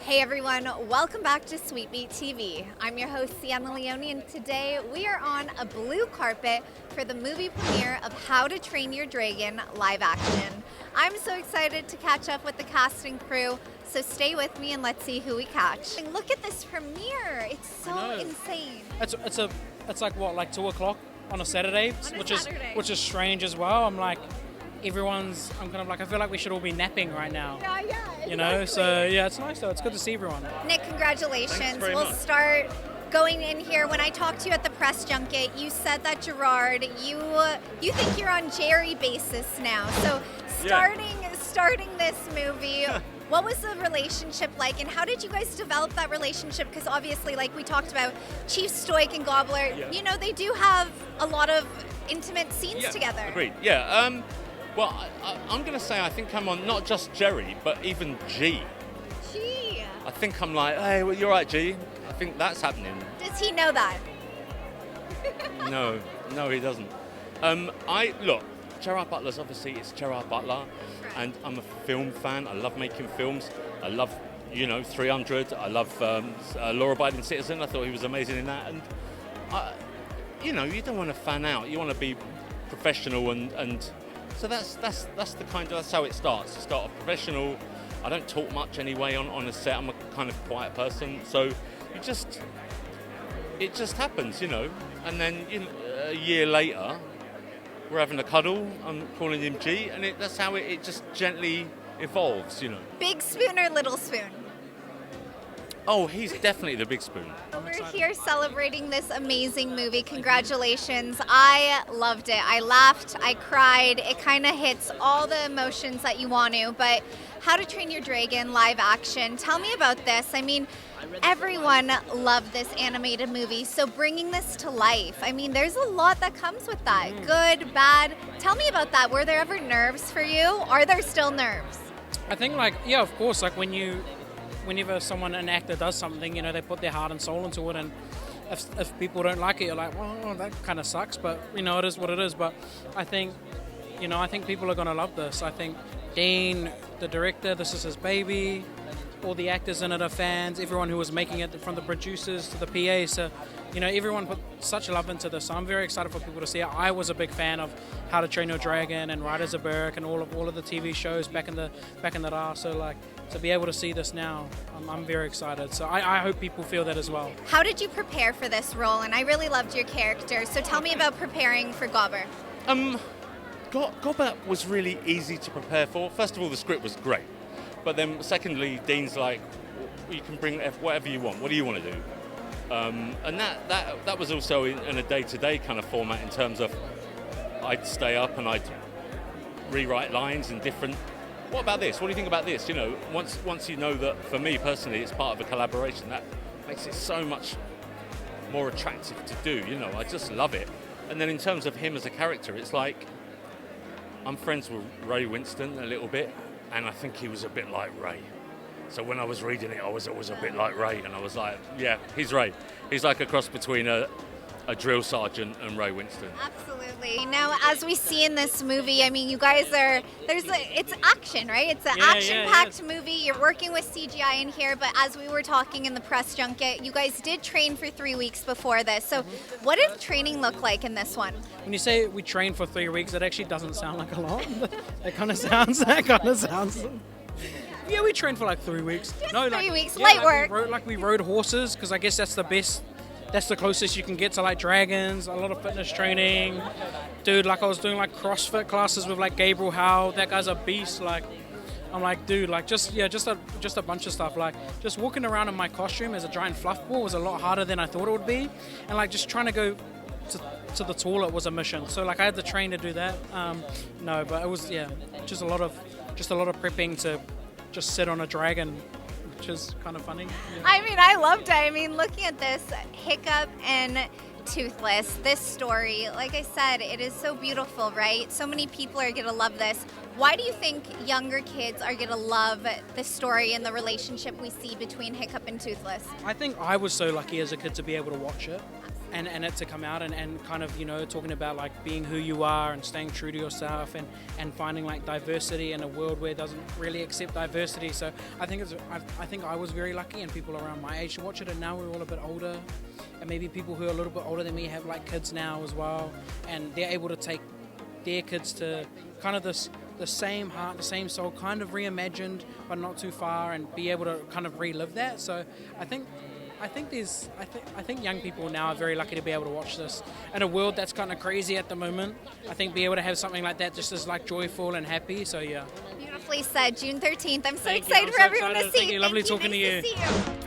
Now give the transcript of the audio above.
Hey everyone, welcome back to Sweet Meat TV. I'm your host Sienna Leone, and today we are on a blue carpet for the movie premiere of How to Train Your Dragon live action. I'm so excited to catch up with the cast and crew, so stay with me and let's see who we catch. And look at this premiere, it's so insane. It's like what, like 2 o'clock on a Saturday, which is strange as well. I feel like we should all be napping right now. Yeah, exactly. You know, so yeah, it's nice though. It's good to see everyone. Nick, congratulations. Thanks very We'll much. start going in here. When I talked to you at the press junket, you said that Gerard, you think you're on Jerry basis now. So starting this movie, what was the relationship like, and how did you guys develop that relationship? Because obviously, like we talked about, Chief Stoic and Gobbler, you know, they do have a lot of intimate scenes together. Agreed. Yeah. Well, I'm going to say I think I'm on not just Jerry, but even G. Gee. I think I'm like, hey, well, you're right, G. I think that's happening. Does he know that? No, he doesn't. Look, Gerard Butler's obviously, it's Gerard Butler, and I'm a film fan. I love making films. I love, 300. I love Law-Abiding Citizen. I thought he was amazing in that. And, you don't want to fan out. You want to be professional and so that's how it starts. You start off professional. I don't talk much anyway on a set. I'm a kind of quiet person, so it just happens, And then a year later, we're having a cuddle. I'm calling him G, and that's how it just gently evolves, Big spoon or little spoon? Oh, he's definitely the big spoon. We're here celebrating this amazing movie. Congratulations. I loved it. I laughed, I cried. It kind of hits all the emotions that you want to, but How to Train Your Dragon live action. Tell me about this. I mean, everyone loved this animated movie, so bringing this to life, I mean, there's a lot that comes with that. Good, bad. Tell me about that. Were there ever nerves for you? Are there still nerves? I think of course, whenever an actor does something, they put their heart and soul into it, and if people don't like it, you're like, well, that kind of sucks, but it is what it is. But I think people are gonna love this. I think Dean, the director, this is his baby. All the actors in it are fans. Everyone who was making it, from the producers to the PA, so everyone put such love into this. So I'm very excited for people to see it. I was a big fan of How to Train Your Dragon and Riders of Berserk and all of the TV shows back in the day. So to be able to see this now, I'm very excited. So I hope people feel that as well. How did you prepare for this role? And I really loved your character. So tell me about preparing for Gobber. Gobber was really easy to prepare for. First of all, the script was great. But then secondly, Dean's like, you can bring whatever you want. What do you want to do? And that was also in a day-to-day kind of format, in terms of I'd stay up and I'd rewrite lines and different. What about this? What do you think about this? Once you know that, for me personally, it's part of a collaboration, that makes it so much more attractive to do. I just love it. And then in terms of him as a character, it's like I'm friends with Ray Winston a little bit, and I think he was a bit like Ray. So when I was reading it, I was always a bit like Ray, and I was like, yeah, he's Ray. He's like a cross between a drill sergeant and Ray Winston. Absolutely. Now, as we see in this movie, I mean, you guys it's action, right? It's an action-packed movie. You're working with CGI in here, but as we were talking in the press junket, you guys did train for 3 weeks before this. So what did training look like in this one? When you say we trained for 3 weeks, it actually doesn't sound like a lot. That kind of sounds. Yeah, we trained for 3 weeks. Just 3 weeks, light work. We rode horses, because I guess that's the best. That's the closest you can get to dragons. A lot of fitness training, dude. I was doing CrossFit classes with Gabriel Howe. That guy's a beast. I'm like, dude, just a bunch of stuff. Just walking around in my costume as a giant fluff ball was a lot harder than I thought it would be, and just trying to go to the toilet was a mission. So I had to train to do that. But it was just a lot of prepping to just sit on a dragon, which is kind of funny. Yeah. I mean, I loved it. I mean, looking at this, Hiccup and Toothless, this story, like I said, it is so beautiful, right? So many people are going to love this. Why do you think younger kids are going to love the story and the relationship we see between Hiccup and Toothless? I think I was so lucky as a kid to be able to watch it. and it to come out and kind of, you know, talking about like being who you are and staying true to yourself and finding like diversity in a world where it doesn't really accept diversity. So I think I think I was very lucky, and people around my age to watch it, and now we're all a bit older, and maybe people who are a little bit older than me have like kids now as well, and they're able to take their kids to kind of the same heart, the same soul, kind of reimagined but not too far, and be able to kind of relive that. So I think young people now are very lucky to be able to watch this in a world that's kind of crazy at the moment. I think be able to have something like that just as like joyful and happy. So yeah. Beautifully said. June 13th. I'm so Thank you. excited I'm for so everyone excited. to see. Thank you. Lovely talking to Nice you. to see you.